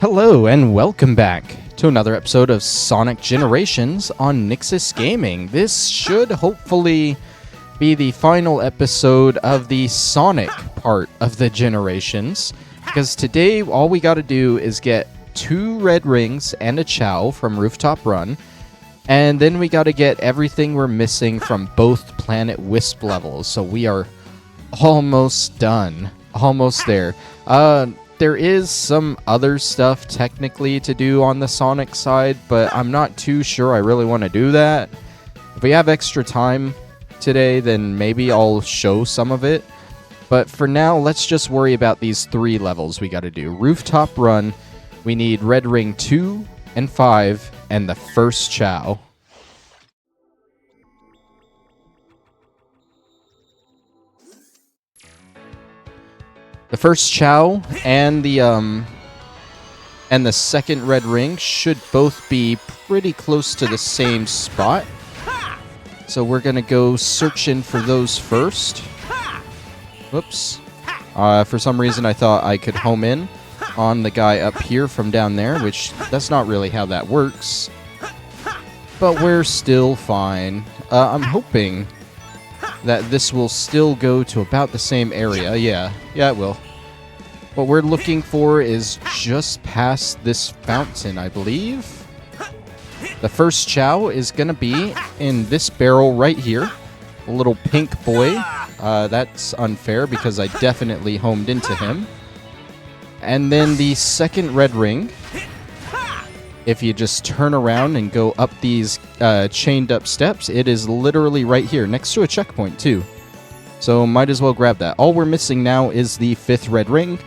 Hello and welcome back to another episode of Sonic Generations on Nyxus Gaming. This should hopefully be the final episode of the Sonic part of the Generations, because today all we gotta do is get 2 red rings and a Chow from Rooftop Run, and then we gotta get everything we're missing from both Planet Wisp levels, so we are almost done. Almost there. There is some other stuff technically to do on the Sonic side, but I'm not too sure I really want to do that. If we have extra time today, then maybe I'll show some of it. But for now, let's just worry about these 3 levels we got to do. Rooftop Run, we need Red Ring 2 and 5, and the first Chow. The first Chow and the second red ring should both be pretty close to the same spot. So we're gonna go searching for those first. Whoops. For some reason I thought I could home in on the guy up here from down there, which that's not really how that works. But we're still fine. I'm hoping that this will still go to about the same area. Yeah, it will. What we're looking for is just past this fountain, I believe. The first Chow is going to be in this barrel right here. A little pink boy. That's unfair because I definitely homed into him. And then the second red ring, if you just turn around and go up these chained up steps, it is literally right here, next to a checkpoint too. So might as well grab that. All we're missing now is the 5th red ring.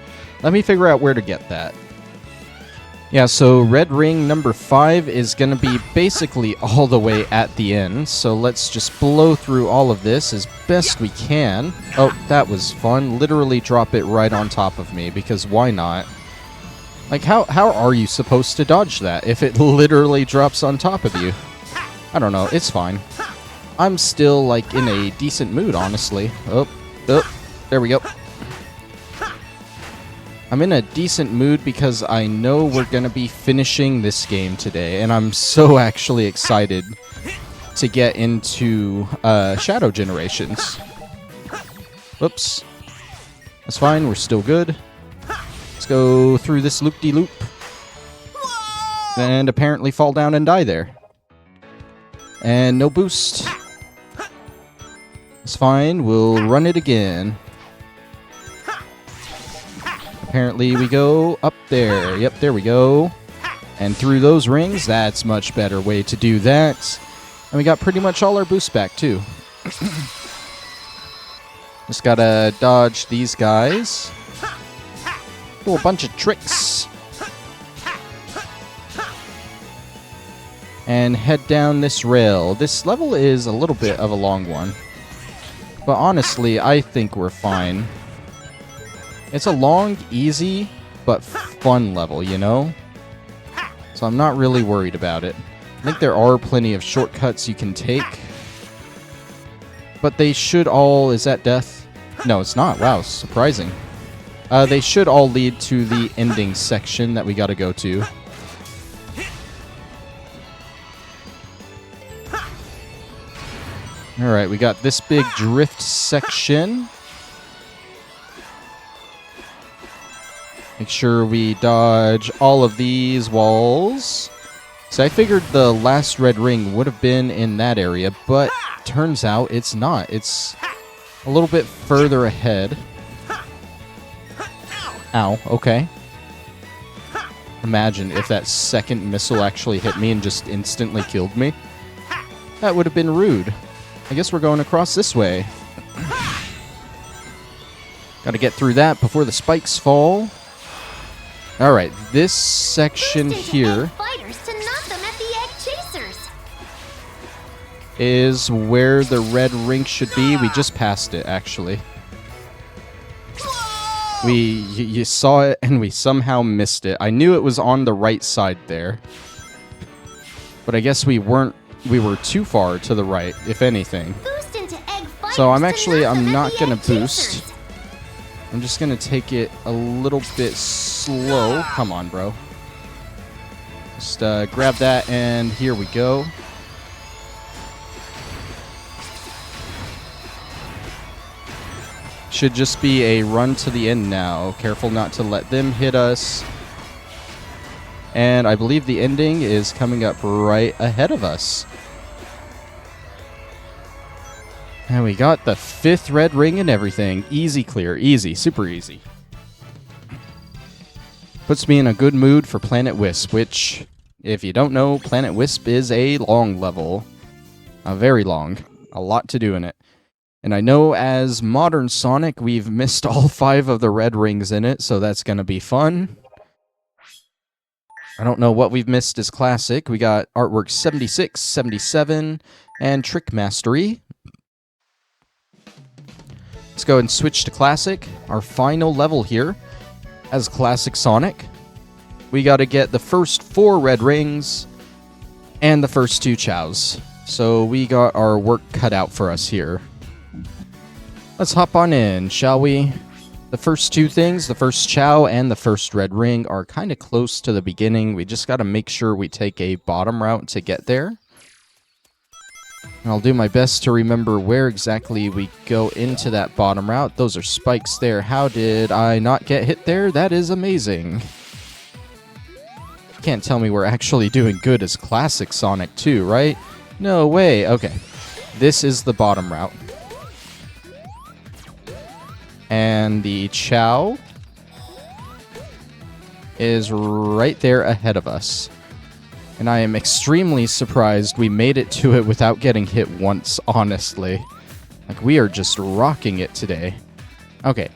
Let me figure out where to get that. Yeah, so red ring number 5 is going to be basically all the way at the end. So let's just blow through all of this as best we can. Oh, that was fun. Literally drop it right on top of me, because why not? Like, how are you supposed to dodge that if it literally drops on top of you? I don't know. It's fine. I'm still, like, in a decent mood, honestly. Oh, there we go. I'm in a decent mood because I know we're going to be finishing this game today, and I'm so actually excited to get into Shadow Generations. Whoops. That's fine. We're still good. Let's go through this loop-de-loop. And apparently fall down and die there. And no boost. It's fine. We'll run it again. Apparently we go up there. Yep, there we go. And through those rings. That's much better way to do that. And we got pretty much all our boosts back too. Just gotta dodge these guys. Do a bunch of tricks. And head down this rail. This level is a little bit of a long one. But honestly, I think we're fine. It's a long, easy, but fun level, you know? So I'm not really worried about it. I think there are plenty of shortcuts you can take. But they should all... Is that death? No, it's not. Wow, surprising. They should all lead to the ending section that we gotta go to. Alright, we got this big drift section. Make sure we dodge all of these walls. So I figured the last red ring would have been in that area, but turns out it's not. It's a little bit further ahead. Ow, okay. Imagine if that second missile actually hit me and just instantly killed me. That would have been rude. I guess we're going across this way. Gotta get through that before the spikes fall. Alright, this section here is where the red ring should be. We just passed it, actually. You saw it, and we somehow missed it. I knew it was on the right side there. But I guess we were too far to the right, if anything. So I'm not gonna boost. I'm just gonna take it a little bit slow. Come on, bro. Just grab that, and here we go. Should just be a run to the end now. Careful not to let them hit us. And I believe the ending is coming up right ahead of us. And we got the 5th red ring and everything. Easy clear. Easy. Super easy. Puts me in a good mood for Planet Wisp, which, if you don't know, Planet Wisp is a long level. Very long. A lot to do in it. And I know as modern Sonic, we've missed all 5 of the red rings in it, so that's going to be fun. I don't know what we've missed as classic. We got artwork 76, 77, and Trick Mastery. Let's go and switch to classic. Our final level here as classic Sonic. We got to get the first 4 red rings and the first 2 chows. So we got our work cut out for us here. Let's hop on in, shall we? The first 2 things, the first chow and the first red ring, are kind of close to the beginning. We just got to make sure we take a bottom route to get there. And I'll do my best to remember where exactly we go into that bottom route. Those are spikes there. How did I not get hit there? That is amazing. Can't tell me we're actually doing good as classic Sonic 2, right? No way. Okay. This is the bottom route. And the chow is right there ahead of us. And I am extremely surprised we made it to it without getting hit once, honestly. Like, we are just rocking it today. Okay,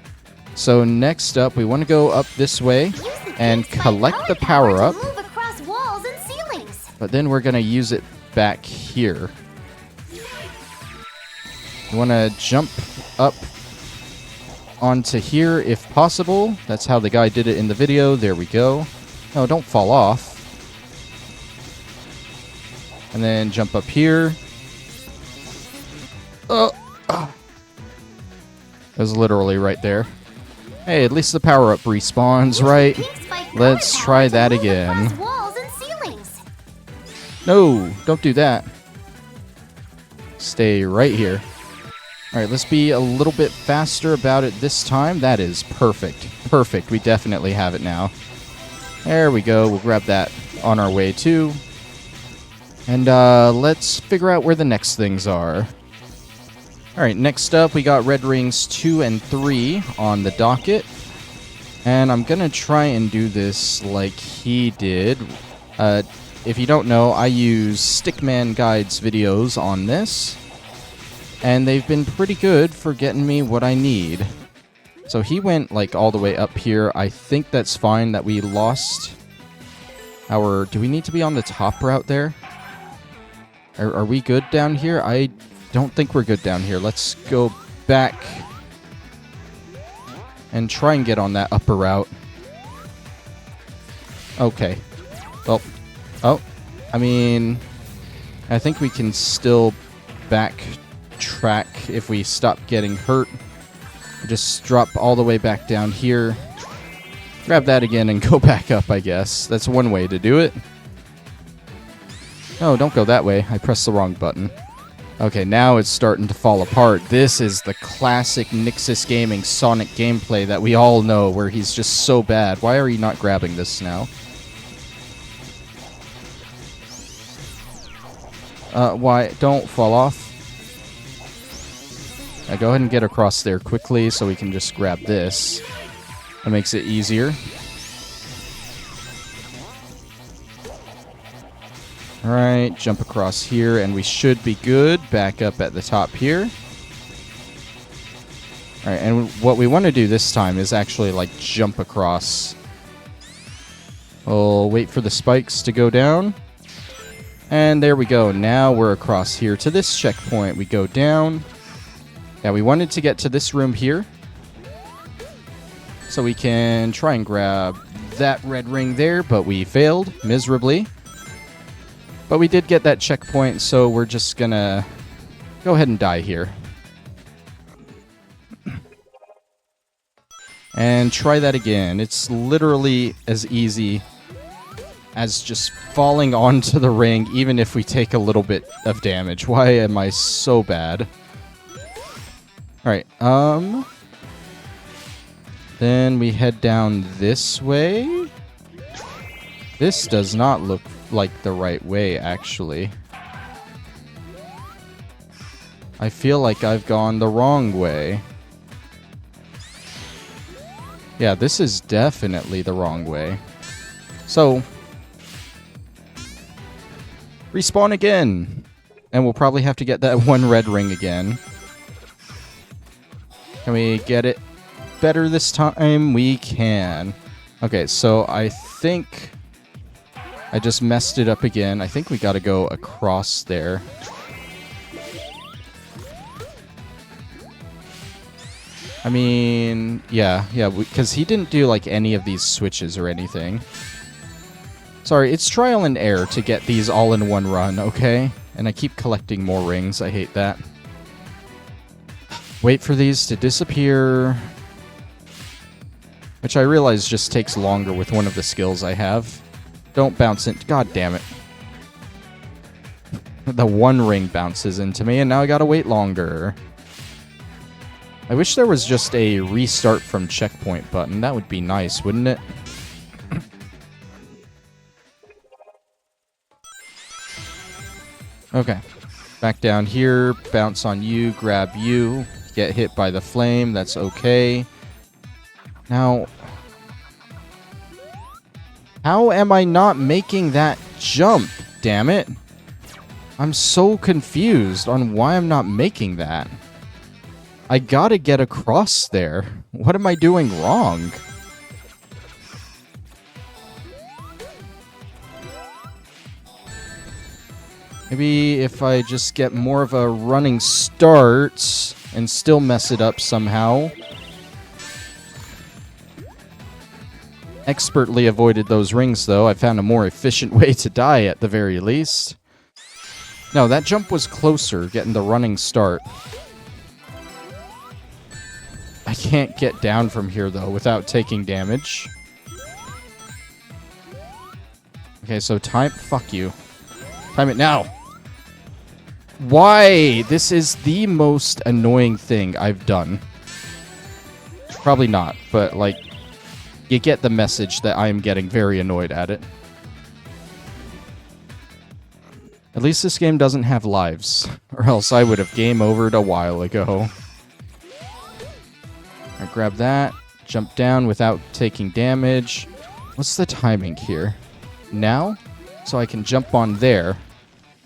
so next up, we want to go up this way and collect the power-up. But then we're going to use it back here. We want to jump up onto here if possible. That's how the guy did it in the video. There we go. No, don't fall off. And then jump up here. Oh. It was literally right there. Hey, at least the power-up respawns, right? Let's try that again. No, don't do that. Stay right here. Alright, let's be a little bit faster about it this time. That is perfect. Perfect. We definitely have it now. There we go. We'll grab that on our way too. And let's figure out where the next things are. Alright, next up we got red rings 2 and 3 on the docket. And I'm going to try and do this like he did. If you don't know, I use Stickman Guides videos on this. And they've been pretty good for getting me what I need. So he went like all the way up here. I think that's fine that we lost our... Do we need to be on the top route there? Are we good down here? I don't think we're good down here. Let's go back and try and get on that upper route. Okay. Well, oh, I mean, I think we can still backtrack if we stop getting hurt. Just drop all the way back down here. Grab that again and go back up, I guess. That's one way to do it. Oh, don't go that way. I pressed the wrong button. Okay, now it's starting to fall apart. This is the classic Nyxus Gaming Sonic gameplay that we all know, where he's just so bad. Why are you not grabbing this now? Why? Don't fall off. Now go ahead and get across there quickly so we can just grab this. That makes it easier. Alright, jump across here, and we should be good. Back up at the top here. Alright, and what we want to do this time is actually, like, jump across. We'll wait for the spikes to go down. And there we go. Now we're across here to this checkpoint. We go down. Yeah, we wanted to get to this room here. So we can try and grab that red ring there, but we failed miserably. But we did get that checkpoint, so we're just gonna go ahead and die here. And try that again. It's literally as easy as just falling onto the ring, even if we take a little bit of damage. Why am I so bad? Alright, then we head down this way. This does not look like the right way, actually. I feel like I've gone the wrong way. Yeah, this is definitely the wrong way. So, respawn again. And we'll probably have to get that one red ring again. Can we get it better this time? We can. Okay, so I think I just messed it up again. I think we gotta go across there. I mean, yeah, because he didn't do, like, any of these switches or anything. Sorry, it's trial and error to get these all in one run, okay? And I keep collecting more rings. I hate that. Wait for these to disappear. Which I realize just takes longer with one of the skills I have. Don't bounce it. God damn it. The one ring bounces into me, and now I gotta wait longer. I wish there was just a restart from checkpoint button. That would be nice, wouldn't it? Okay. Back down here, bounce on you, grab you, get hit by the flame. That's okay. Now, how am I not making that jump? Damn it. I'm so confused on why I'm not making that. I gotta get across there. What am I doing wrong? Maybe if I just get more of a running start and still mess it up somehow. Expertly avoided those rings, though. I found a more efficient way to die, at the very least. No, that jump was closer, getting the running start. I can't get down from here, though, without taking damage. Okay, so time... Fuck you. Time it now. Why? This is the most annoying thing I've done. Probably not, but, like, you get the message that I am getting very annoyed at it. At least this game doesn't have lives, or else I would have game overed a while ago. I grab that, jump down without taking damage. What's the timing here? Now? So I can jump on there.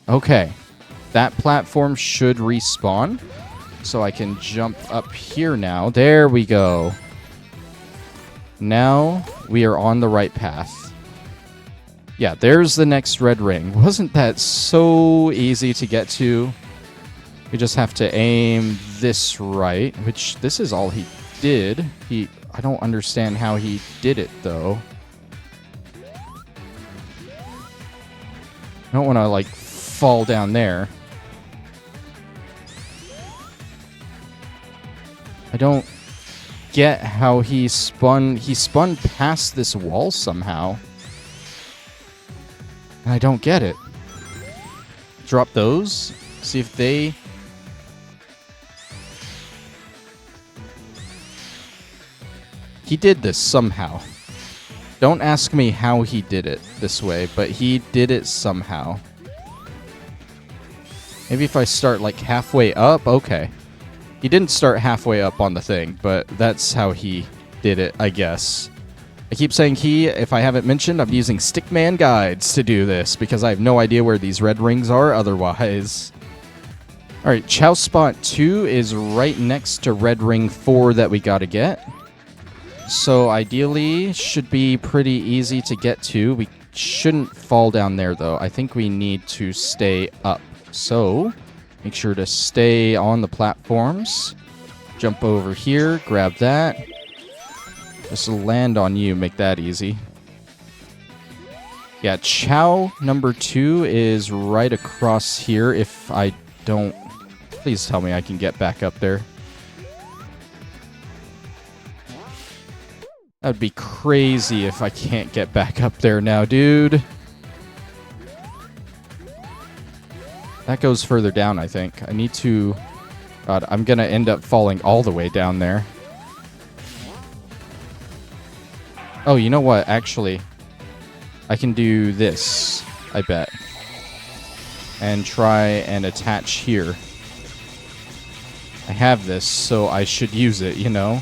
Okay. That platform should respawn. So I can jump up here now. There we go. Now we are on the right path. Yeah, there's the next red ring. Wasn't that so easy to get to? We just have to aim this right, which this is all he did. I don't understand how he did it, though. I don't want to, like, fall down there. I don't get how he spun past this wall somehow. And I don't get it. Drop those. See if they... He did this somehow. Don't ask me how he did it this way, but he did it somehow. Maybe if I start, like, halfway up? Okay. He didn't start halfway up on the thing, but that's how he did it, I guess. I keep saying he. If I haven't mentioned, I'm using Stickman guides to do this, because I have no idea where these red rings are otherwise. Alright, Chow Spot 2 is right next to Red Ring 4 that we gotta get. So ideally, should be pretty easy to get to. We shouldn't fall down there, though. I think we need to stay up. So, make sure to stay on the platforms. Jump over here, grab that. Just land on you, make that easy. Yeah, Chow number 2 is right across here. If I don't... Please tell me I can get back up there. That would be crazy if I can't get back up there now, dude. That goes further down, I think. I need to... God, I'm going to end up falling all the way down there. Oh, you know what? Actually, I can do this, I bet. And try and attach here. I have this, so I should use it, you know?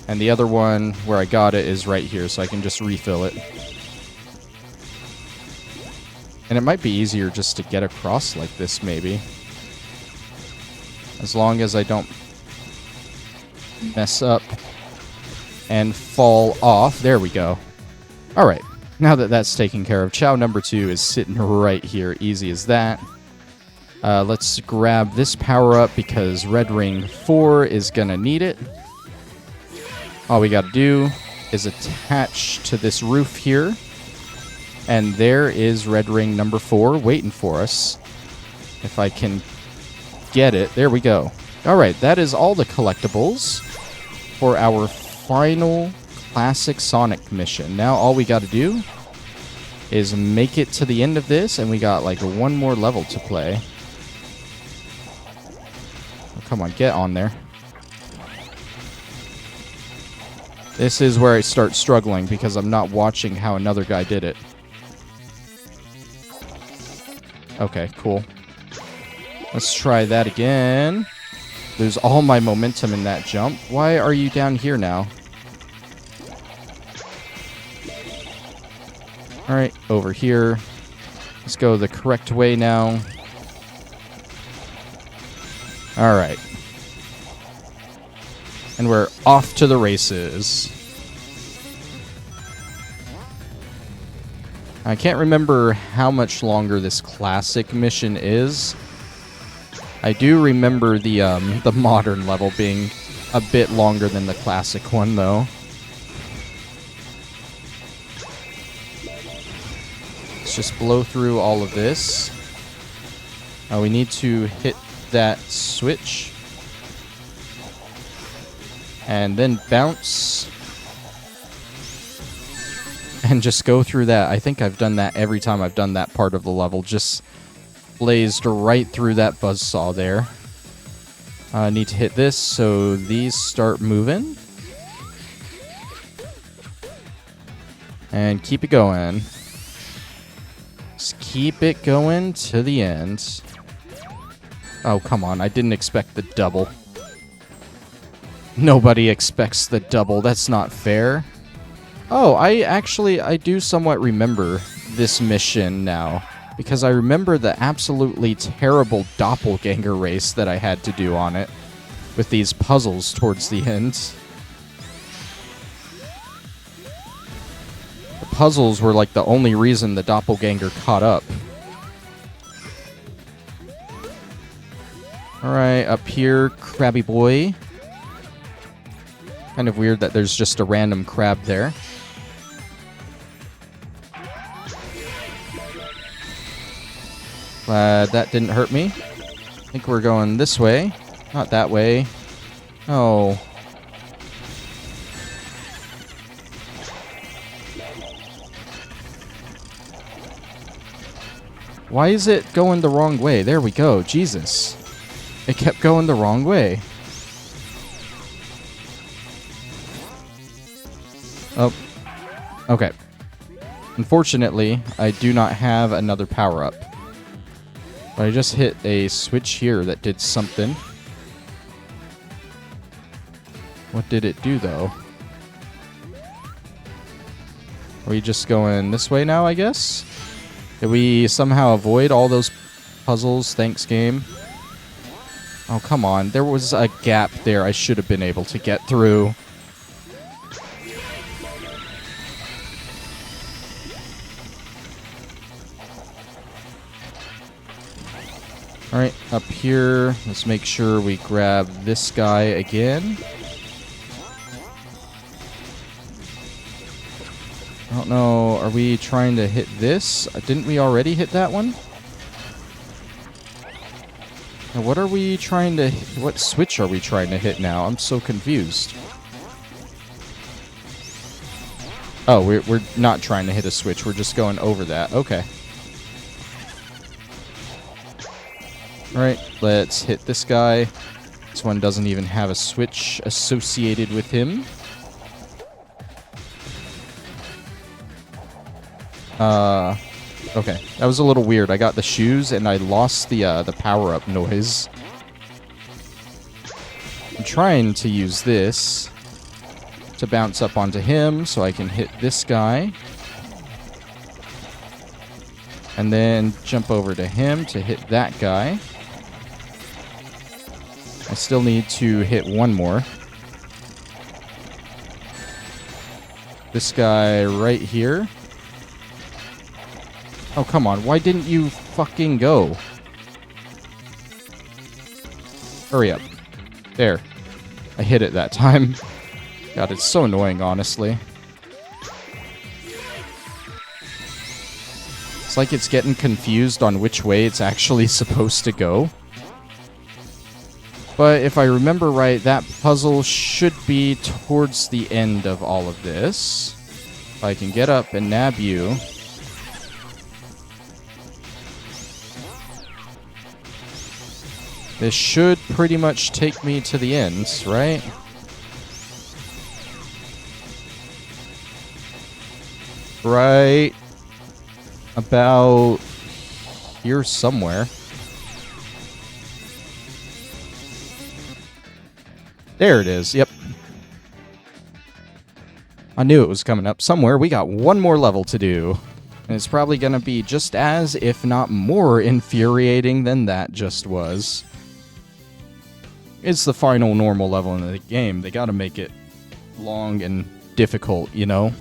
And the other one where I got it is right here, so I can just refill it. And it might be easier just to get across like this, maybe. As long as I don't mess up and fall off. There we go. All right. Now that that's taken care of, Chow number 2 is sitting right here. Easy as that. Let's grab this power up because Red Ring 4 is going to need it. All we got to do is attach to this roof here. And there is Red Ring number 4 waiting for us. If I can get it. There we go. All right, that is all the collectibles for our final Classic Sonic mission. Now all we got to do is make it to the end of this, and we got like one more level to play. Oh, come on, get on there. This is where I start struggling because I'm not watching how another guy did it. Okay, cool. Let's try that again. Lose all my momentum in that jump. Why are you down here now? Alright, over here. Let's go the correct way now. Alright. And we're off to the races. I can't remember how much longer this classic mission is. I do remember the modern level being a bit longer than the classic one, though. Let's just blow through all of this. We need to hit that switch. And then bounce. And just go through that. I think I've done that every time I've done that part of the level. Just blazed right through that buzzsaw there. I need to hit this so these start moving. And keep it going. Just keep it going to the end. Oh, come on. I didn't expect the double. Nobody expects the double. That's not fair. Oh, I do somewhat remember this mission now. Because I remember the absolutely terrible doppelganger race that I had to do on it. With these puzzles towards the end. The puzzles were like the only reason the doppelganger caught up. Alright, up here, Krabby Boy. Kind of weird that there's just a random crab there. Glad that didn't hurt me. I think we're going this way. Not that way. Oh. Why is it going the wrong way? There we go. Jesus. It kept going the wrong way. Oh. Okay. Unfortunately, I do not have another power-up. But I just hit a switch here that did something. What did it do, though? Are we just going this way now, I guess? Did we somehow avoid all those puzzles? Thanks, game. Oh, come on. There was a gap there I should have been able to get through. Alright, up here, let's make sure we grab this guy again. I don't know, are we trying to hit this? Didn't we already hit that one? Now what are we trying to... What switch are we trying to hit now? I'm so confused. Oh, we're not trying to hit a switch. We're just going over that. Okay. Alright, let's hit this guy. This one doesn't even have a switch associated with him. Okay, that was a little weird. I got the shoes and I lost the power-up noise. I'm trying to use this to bounce up onto him so I can hit this guy. And then jump over to him to hit that guy. I still need to hit one more. This guy right here. Oh, come on. Why didn't you fucking go? Hurry up. There. I hit it that time. God, it's so annoying, honestly. It's like it's getting confused on which way it's actually supposed to go. But if I remember right, that puzzle should be towards the end of all of this. If I can get up and nab you. This should pretty much take me to the end, right? Right about here somewhere. There it is, yep. I knew it was coming up somewhere. We got one more level to do. And it's probably going to be just as, if not more, infuriating than that just was. It's the final normal level in the game. They got to make it long and difficult, you know?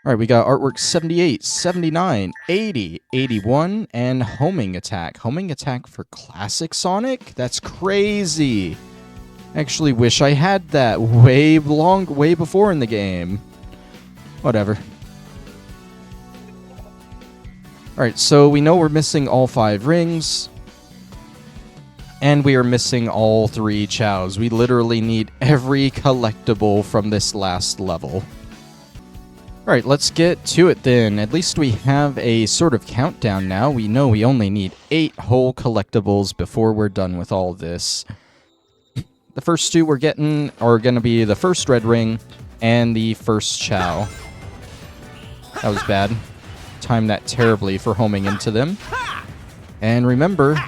Alright, we got artwork 78, 79, 80, 81, and homing attack. Homing attack for classic Sonic? That's crazy! I actually wish I had that way before in the game. Whatever. Alright, so we know we're missing all 5 rings. And we are missing all 3 chows. We literally need every collectible from this last level. Alright, let's get to it then. At least we have a sort of countdown now. We know we only need 8 whole collectibles before we're done with all this. The first 2 we're getting are going to be the first red ring and the first chow. That was bad. Timed that terribly for homing into them. And remember,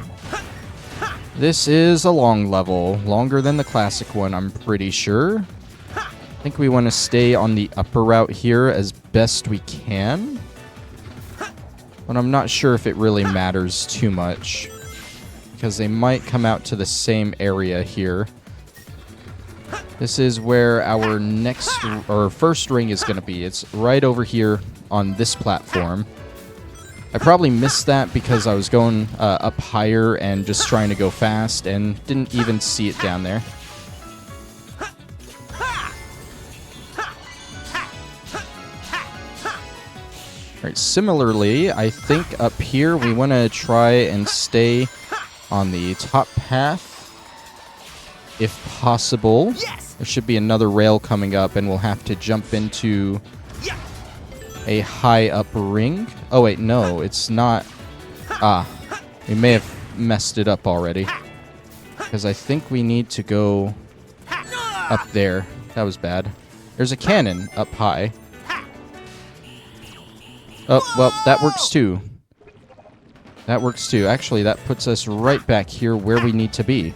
this is a long level. Longer than the classic one, I'm pretty sure. I think we want to stay on the upper route here as best we can. But I'm not sure if it really matters too much. Because they might come out to the same area here. This is where our first ring is going to be. It's right over here on this platform. I probably missed that because I was going up higher and just trying to go fast and didn't even see it down there. Alright, similarly, I think up here we want to try and stay on the top path, if possible. Yes! There should be another rail coming up, and we'll have to jump into a high-up ring. Oh, wait, no, it's not. Ah, we may have messed it up already. Because I think we need to go up there. That was bad. There's a cannon up high. Oh, well, that works too. That works too. Actually, that puts us right back here where we need to be.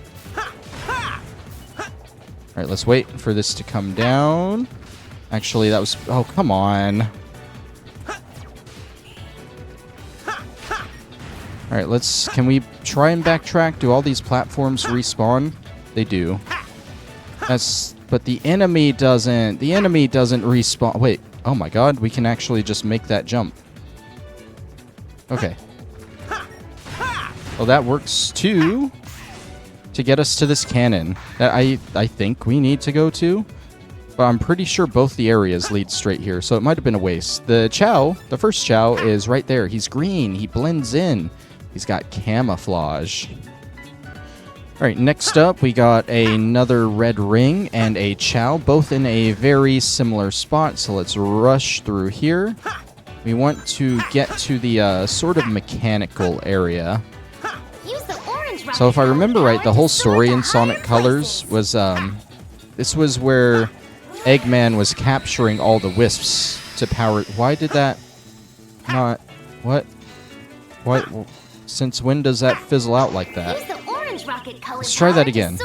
Alright, let's wait for this to come down. Actually, that was... Oh, come on. Alright, let's... Can we try and backtrack? Do all these platforms respawn? They do. But the enemy doesn't. The enemy doesn't respawn. Wait. Oh my god, we can actually just make that jump. Okay. Well, that works too. To get us to this cannon that I think we need to go to. But I'm pretty sure both the areas lead straight here, so it might have been a waste. The chow, the first chow, is right there. He's green. He blends in. He's got camouflage. Alright, next up we got another red ring and a chow, both in a very similar spot, so let's rush through here. We want to get to the sort of mechanical area. So if I remember right, the whole story in Sonic Colors was, this was where Eggman was capturing all the wisps to power... Why did that not... What? Since when does that fizzle out like that? Let's try that again.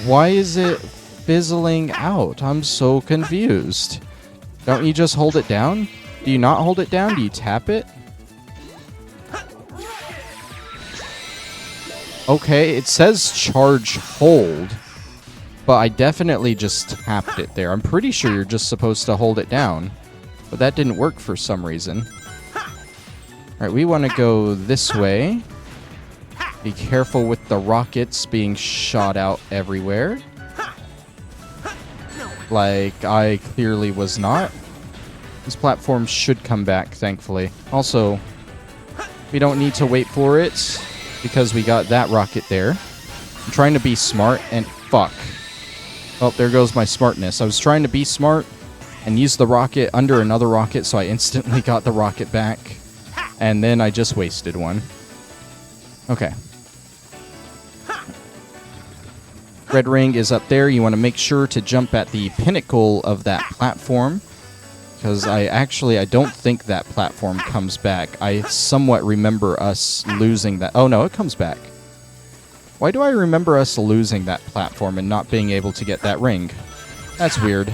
Why is it fizzling out? I'm so confused. Don't you just hold it down? Do you not hold it down? Do you tap it? Okay, it says charge hold, but I definitely just tapped it there. I'm pretty sure you're just supposed to hold it down, but that didn't work for some reason. Alright, we want to go this way. Be careful with the rockets being shot out everywhere. Like I clearly was not. This platform should come back, thankfully. Also, we don't need to wait for it, because we got that rocket there. I'm trying to be smart, and fuck. Oh, there goes my smartness. I was trying to be smart and use the rocket under another rocket, so I instantly got the rocket back. And then I just wasted one. Okay. Red ring is up there. You want to make sure to jump at the pinnacle of that platform, because I don't think that platform comes back. I somewhat remember us losing that. Oh no, it comes back. Why do I remember us losing that platform and not being able to get that ring? That's weird.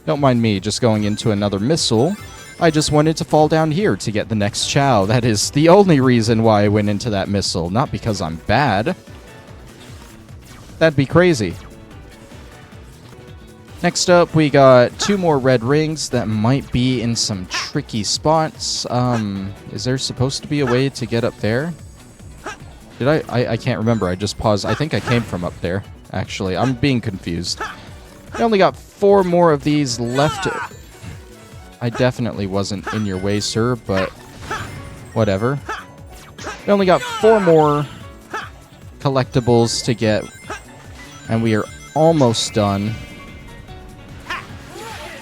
Don't mind me just going into another missile. I just wanted to fall down here to get the next chow. That is the only reason why I went into that missile, not because I'm bad. That'd be crazy. Next up, we got 2 more red rings that might be in some tricky spots. Is there supposed to be a way to get up there? Did I can't remember. I just paused. I think I came from up there, actually. I'm being confused. I only got 4 more of these left. I definitely wasn't in your way, sir, but whatever. We only got 4 more collectibles to get, and we are almost done.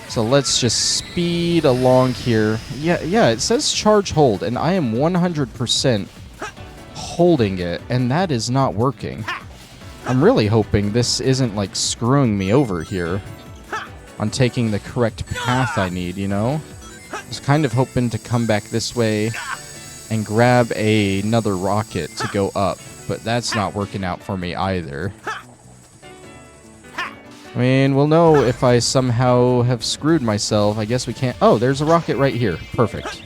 So let's just speed along here. Yeah, it says charge hold, and I am 100% holding it, and that is not working. I'm really hoping this isn't, like, screwing me over here on taking the correct path I need, you know? I was kind of hoping to come back this way and grab another rocket to go up, but that's not working out for me either. I mean, we'll know if I somehow have screwed myself. I guess we can't... Oh, there's a rocket right here. Perfect.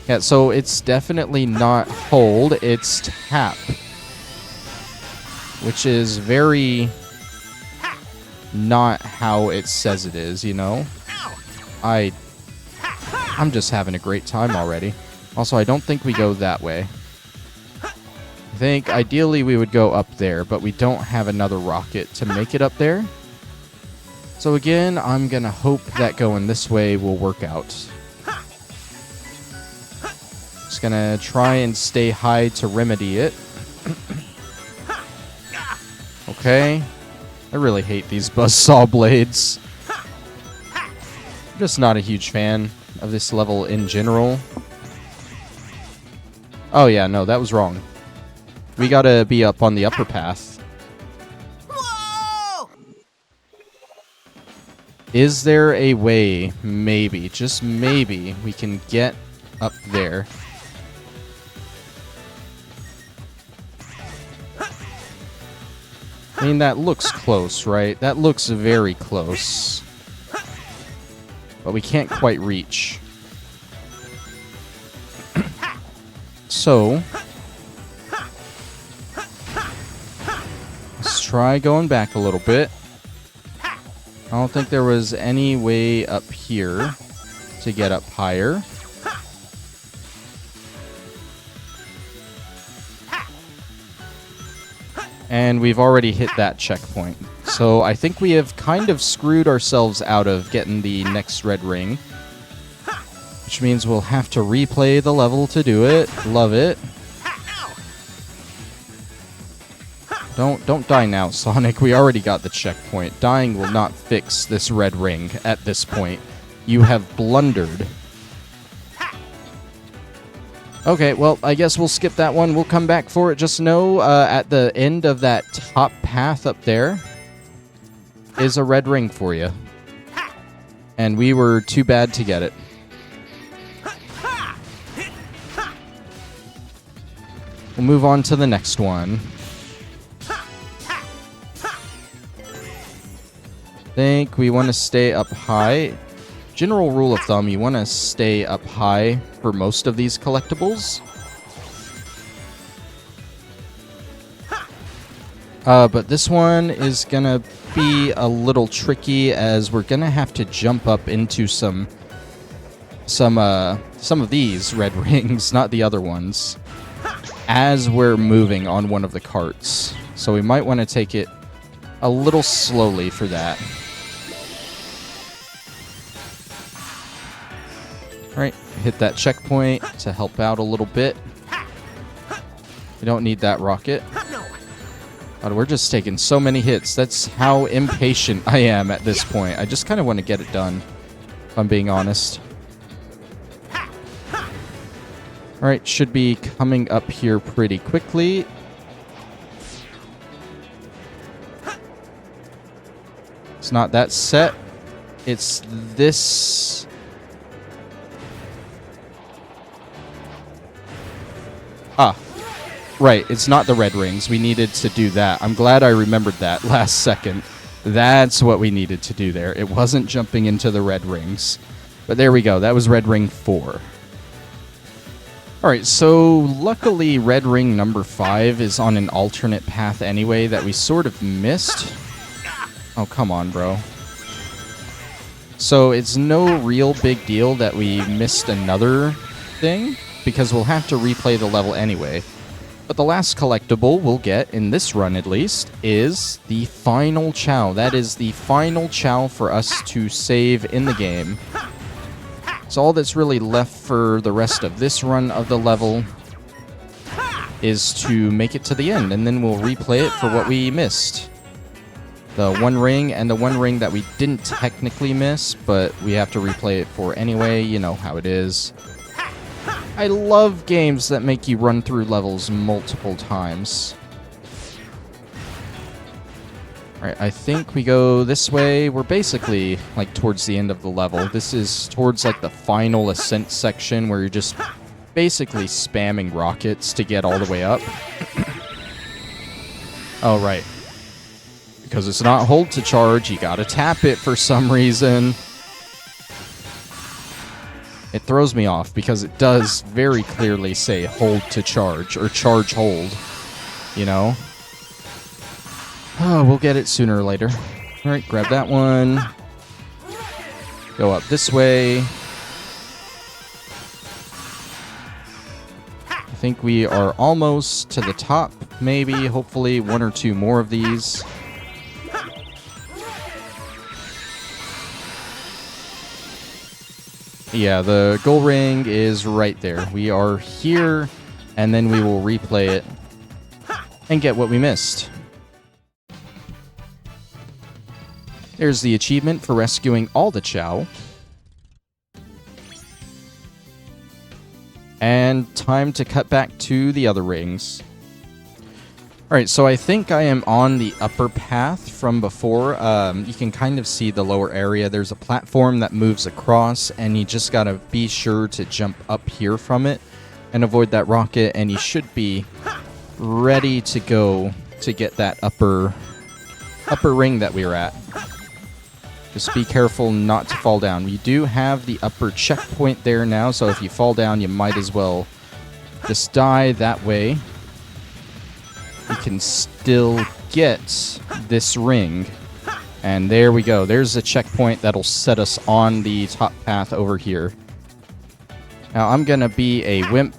Yeah, so it's definitely not hold, it's tap. Which is very... not how it says it is, you know? I'm just having a great time already. Also, I don't think we go that way. I think ideally we would go up there, but we don't have another rocket to make it up there. So again, I'm gonna hope that going this way will work out. Just gonna try and stay high to remedy it. Okay. I really hate these buzzsaw blades. I'm just not a huge fan of this level in general. Oh yeah, no, that was wrong. We gotta be up on the upper path. Whoa! Is there a way, maybe, just maybe, we can get up there? I mean, that looks close, right? That looks very close. But we can't quite reach. So, let's try going back a little bit. I don't think there was any way up here to get up higher. And we've already hit that checkpoint. So I think we have kind of screwed ourselves out of getting the next red ring. which means we'll have to replay the level to do it. Love it. Don't die now, Sonic. We already got the checkpoint. Dying will not fix this red ring at this point. You have blundered. Okay, well, I guess we'll skip that one. We'll come back for it. Just know at the end of that top path up there is a red ring for you. And we were too bad to get it. We'll move on to the next one. I think we want to stay up high. General rule of thumb, you want to stay up high for most of these collectibles. But this one is going to be a little tricky as we're going to have to jump up into some of these red rings, not the other ones, as we're moving on one of the carts. So we might want to take it a little slowly for that. Alright, hit that checkpoint to help out a little bit. We don't need that rocket. God, we're just taking so many hits. That's how impatient I am at this point. I just kind of want to get it done, if I'm being honest. Alright, should be coming up here pretty quickly. It's not that set. It's this. Ah, right. It's not the red rings. We needed to do that. I'm glad I remembered that last second. That's what we needed to do there. It wasn't jumping into the red rings. But there we go. That was red ring 4. Alright, so luckily red ring number 5 is on an alternate path anyway that we sort of missed. Oh, come on, bro. So it's no real big deal that we missed another thing, because we'll have to replay the level anyway. But the last collectible we'll get, in this run at least, is the final Chow. That is the final Chow for us to save in the game. So all that's really left for the rest of this run of the level is to make it to the end, and then we'll replay it for what we missed. The one ring and the one ring that we didn't technically miss, but we have to replay it for anyway. You know how it is. I love games that make you run through levels multiple times. Alright, I think we go this way. We're basically, like, towards the end of the level. This is towards, like, the final ascent section where you're just basically spamming rockets to get all the way up. Oh, right. Because it's not hold to charge, you gotta tap it for some reason. It throws me off because it does very clearly say hold to charge, or charge hold, you know? Oh, we'll get it sooner or later. Alright, grab that one. Go up this way. I think we are almost to the top, maybe, hopefully, one or two more of these. Yeah, the goal ring is right there. We are here, and then we will replay it and get what we missed. There's the achievement for rescuing all the Chow. And time to cut back to the other rings. Alright, so I think I am on the upper path from before. You can kind of see the lower area. There's a platform that moves across, and you just gotta be sure to jump up here from it and avoid that rocket, and you should be ready to go to get that upper ring that we were at. Just be careful not to fall down. We do have the upper checkpoint there now, so if you fall down, you might as well just die that way. We can still get this ring. And there we go. There's a checkpoint that'll set us on the top path over here. Now, I'm going to be a wimp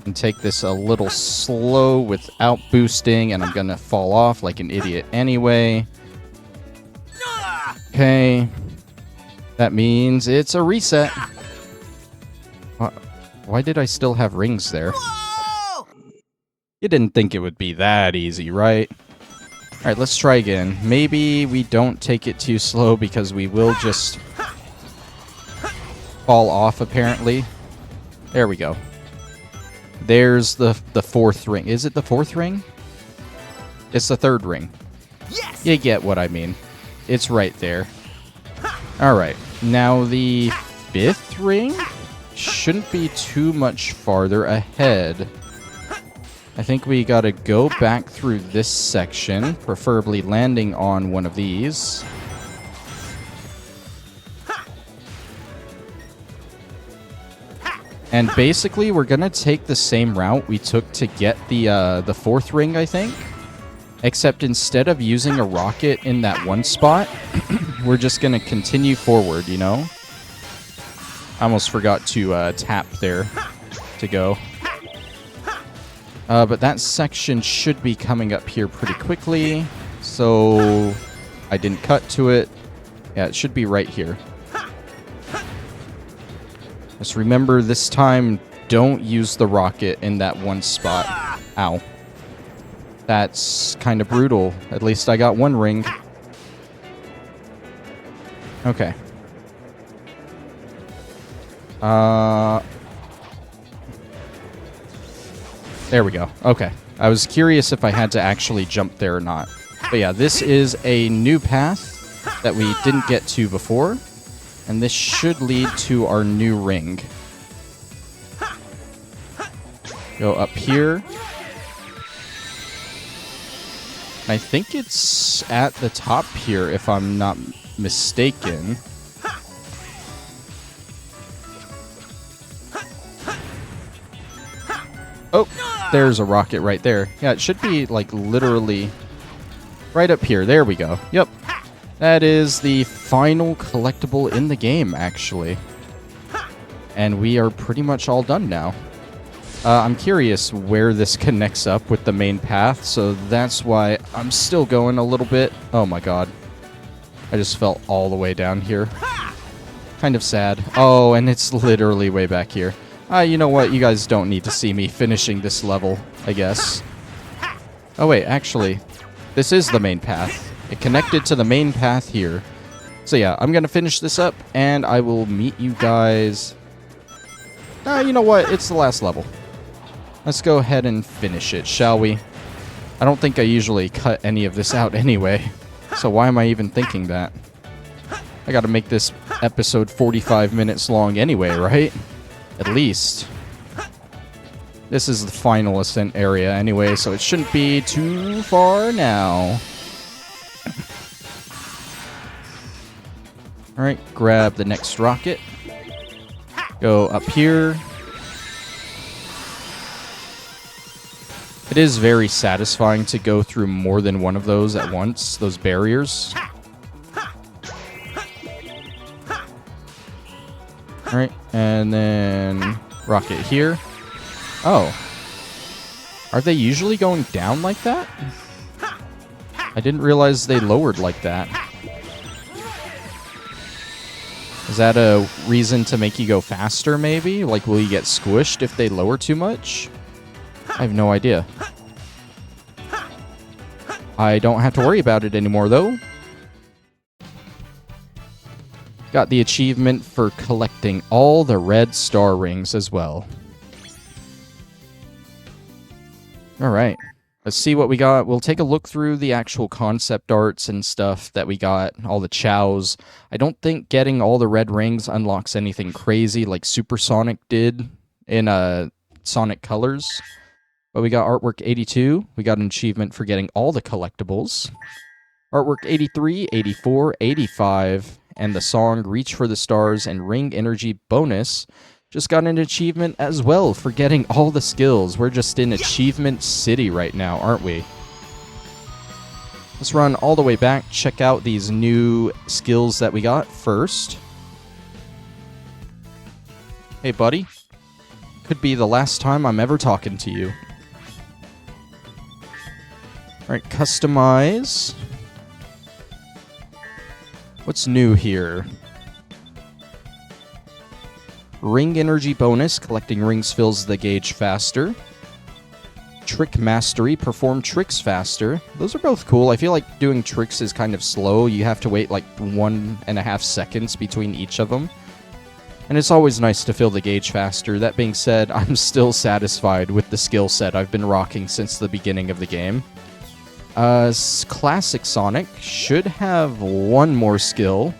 and take this a little slow without boosting, and I'm going to fall off like an idiot anyway. Okay. That means it's a reset. Why did I still have rings there? Whoa! You didn't think it would be that easy, right? Alright, let's try again. Maybe we don't take it too slow because we will just fall off, apparently. There we go. There's the fourth ring. Is it the fourth ring? It's the third ring. Yes! You get what I mean. It's right there. Alright, now the fifth ring shouldn't be too much farther ahead. I think we gotta go back through this section, preferably landing on one of these. And basically, we're gonna take the same route we took to get the fourth ring, I think. Except instead of using a rocket in that one spot, we're just gonna continue forward, you know? I almost forgot to tap there to go. But that section should be coming up here pretty quickly. So I didn't cut to it. Yeah, it should be right here. Just remember this time, don't use the rocket in that one spot. Ow. That's kind of brutal. At least I got one ring. Okay. There we go. Okay. I was curious if I had to actually jump there or not. But yeah, this is a new path that we didn't get to before. And this should lead to our new ring. Go up here. I think it's at the top here, if I'm not mistaken. Oh, there's a rocket right there. Yeah, it should be, like, literally right up here. There we go. Yep. That is the final collectible in the game, actually. And we are pretty much all done now. I'm curious where this connects up with the main path, so that's why I'm still going a little bit. Oh my god. I just fell all the way down here. Kind of sad. Oh, and it's literally way back here. You know what? You guys don't need to see me finishing this level, I guess. Oh wait, actually, this is the main path. It connected to the main path here. So yeah, I'm going to finish this up, and I will meet you guys... you know what? It's the last level. Let's go ahead and finish it, shall we? I don't think I usually cut any of this out anyway. So why am I even thinking that? I gotta make this episode 45 minutes long anyway, right? At least. This is the final ascent area anyway, so it shouldn't be too far now. Alright, grab the next rocket. Go up here. It is very satisfying to go through more than one of those at once, those barriers. Alright, and then rocket here. Oh. Are they usually going down like that? I didn't realize they lowered like that. Is that a reason to make you go faster, maybe? Like, will you get squished if they lower too much? I have no idea. I don't have to worry about it anymore, though. Got the achievement for collecting all the red star rings as well. Alright. Let's see what we got. We'll take a look through the actual concept arts and stuff that we got, all the chows. I don't think getting all the red rings unlocks anything crazy like Supersonic did in Sonic Colors. But we got Artwork 82. We got an achievement for getting all the collectibles. Artwork 83, 84, 85, and the song Reach for the Stars and Ring Energy bonus just got an achievement as well for getting all the skills. We're just in Achievement City right now, aren't we? Let's run all the way back, check out these new skills that we got first. Hey, buddy. Could be the last time I'm ever talking to you. Alright, customize. What's new here? Ring energy bonus. Collecting rings fills the gauge faster. Trick mastery. Perform tricks faster. Those are both cool. I feel like doing tricks is kind of slow. You have to wait like 1.5 seconds between each of them. And it's always nice to fill the gauge faster. That being said, I'm still satisfied with the skill set I've been rocking since the beginning of the game. Classic Sonic should have one more skill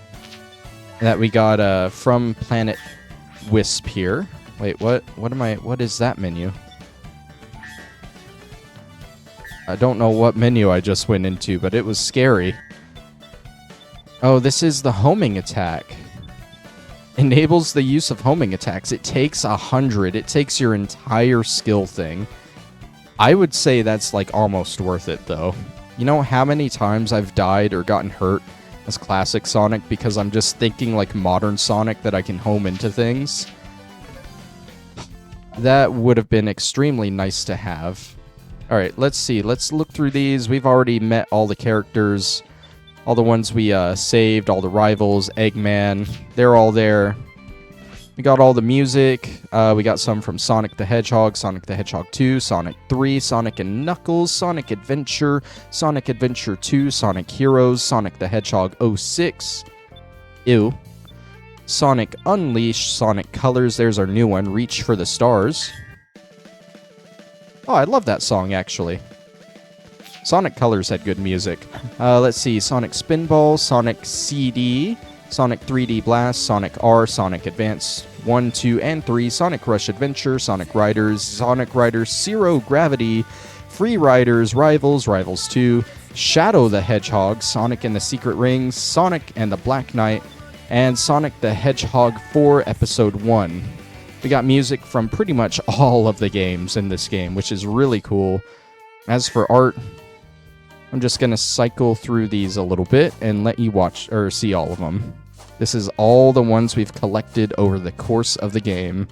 that we got from Planet Wisp here. Wait, what is that menu? I don't know what menu I just went into, but it was scary. Oh, this is the homing attack. Enables the use of homing attacks. It takes 100. It takes your entire skill thing. I would say that's like almost worth it, though. You know how many times I've died or gotten hurt as Classic Sonic because I'm just thinking like modern Sonic that I can home into things? That would have been extremely nice to have. Alright, let's see. Let's look through these. We've already met all the characters. All the ones we saved, all the rivals, Eggman. They're all there. We got all the music. We got some from Sonic the Hedgehog 2, Sonic 3, Sonic and Knuckles, Sonic Adventure 2, Sonic Heroes, Sonic the Hedgehog 06. Ew. Sonic Unleashed, Sonic Colors. There's our new one, Reach for the Stars. Oh, I love that song, actually. Sonic Colors had good music. Let's see. Sonic Spinball, Sonic CD, Sonic 3D Blast, Sonic R, Sonic Advance 1, 2, and 3, Sonic Rush Adventure, Sonic Riders, Zero Gravity, Free Riders, Rivals 2, Shadow the Hedgehog, Sonic and the Secret Rings, Sonic and the Black Knight, and Sonic the Hedgehog 4 Episode 1. We got music from pretty much all of the games in this game, which is really cool. As for art, I'm just going to cycle through these a little bit and let you watch or see all of them. This is all the ones we've collected over the course of the game.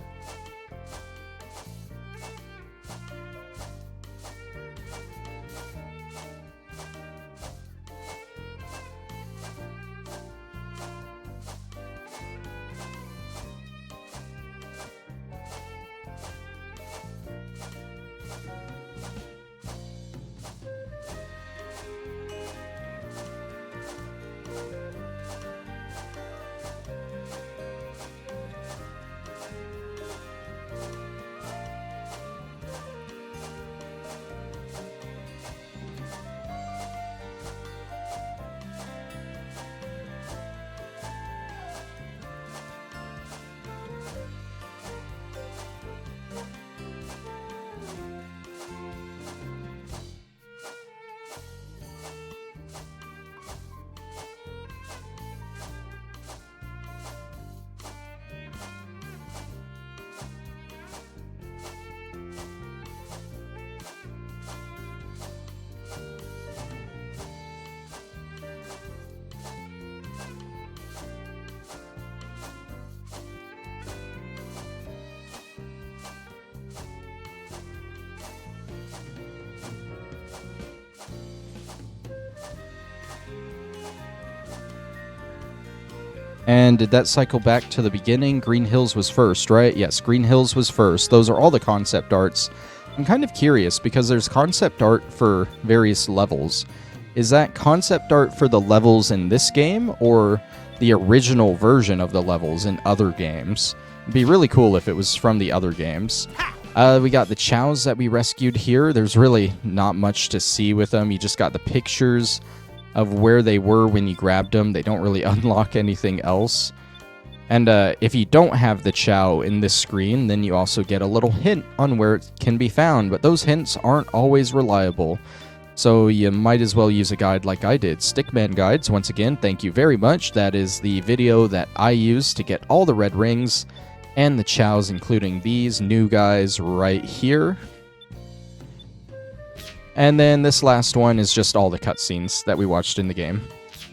And did that cycle back to the beginning? Green Hills was first, right? Yes, Green Hills was first. Those are all the concept arts. I'm kind of curious because there's concept art for various levels. Is that concept art for the levels in this game or the original version of the levels in other games? It'd be really cool if it was from the other games. We got the chows that we rescued here. There's really not much to see with them. You just got the pictures of where they were when you grabbed them. They don't really unlock anything else. And if you don't have the chow in this screen, then you also get a little hint on where it can be found, but those hints aren't always reliable. So you might as well use a guide like I did. Stickman Guides, once again, thank you very much. That is the video that I used to get all the red rings and the chows, including these new guys right here. And then this last one is just all the cutscenes that we watched in the game.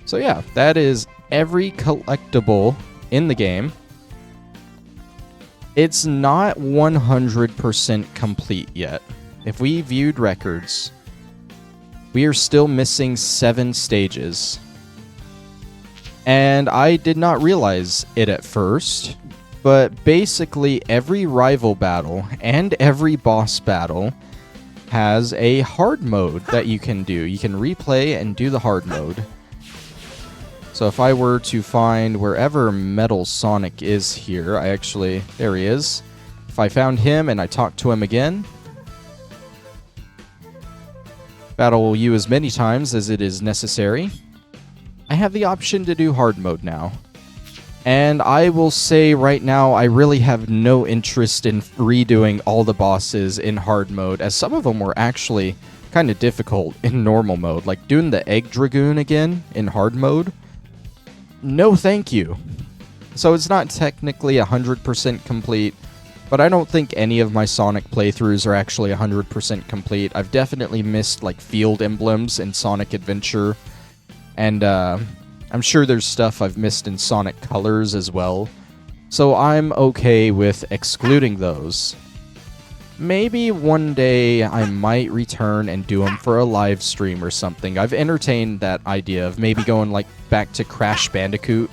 So yeah, that is every collectible in the game. It's not 100% complete yet. If we viewed records, we are still missing 7 stages. And I did not realize it at first, but basically every rival battle and every boss battle has a hard mode that you can do. You can replay and do the hard mode. So if I were to find wherever Metal Sonic is here, there he is. If I found him and I talked to him again, battle you as many times as it is necessary, I have the option to do hard mode now. And I will say right now, I really have no interest in redoing all the bosses in hard mode, as some of them were actually kind of difficult in normal mode. Like doing the Egg Dragoon again in hard mode, no thank you. So it's not technically 100% complete, but I don't think any of my Sonic playthroughs are actually 100% complete. I've definitely missed like field emblems in Sonic Adventure, and I'm sure there's stuff I've missed in Sonic Colors as well, so I'm okay with excluding those. Maybe one day I might return and do them for a live stream or something. I've entertained that idea of maybe going like back to Crash Bandicoot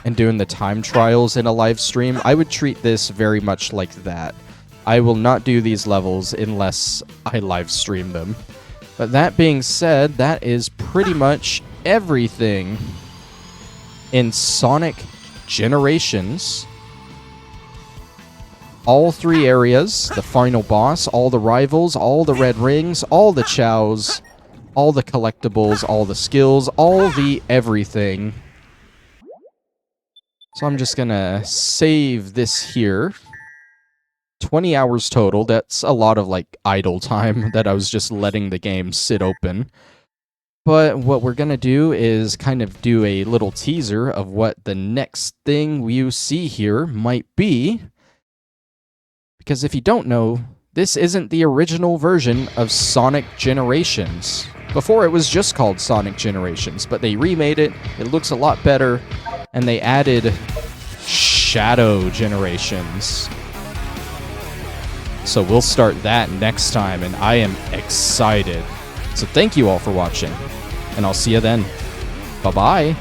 and doing the time trials in a live stream. I would treat this very much like that. I will not do these levels unless I live stream them. But that being said, that is pretty much everything in Sonic Generations. All 3 areas, the final boss, all the rivals, all the red rings, all the chows, all the collectibles, all the skills, all the everything. So I'm just gonna save this here. 20 hours total. That's a lot of like idle time that I was just letting the game sit open. But what we're gonna do is kind of do a little teaser of what the next thing you see here might be. Because if you don't know, this isn't the original version of Sonic Generations. Before it was just called Sonic Generations, but they remade it, it looks a lot better, and they added Shadow Generations. So we'll start that next time, and I am excited. So thank you all for watching, and I'll see you then. Bye-bye.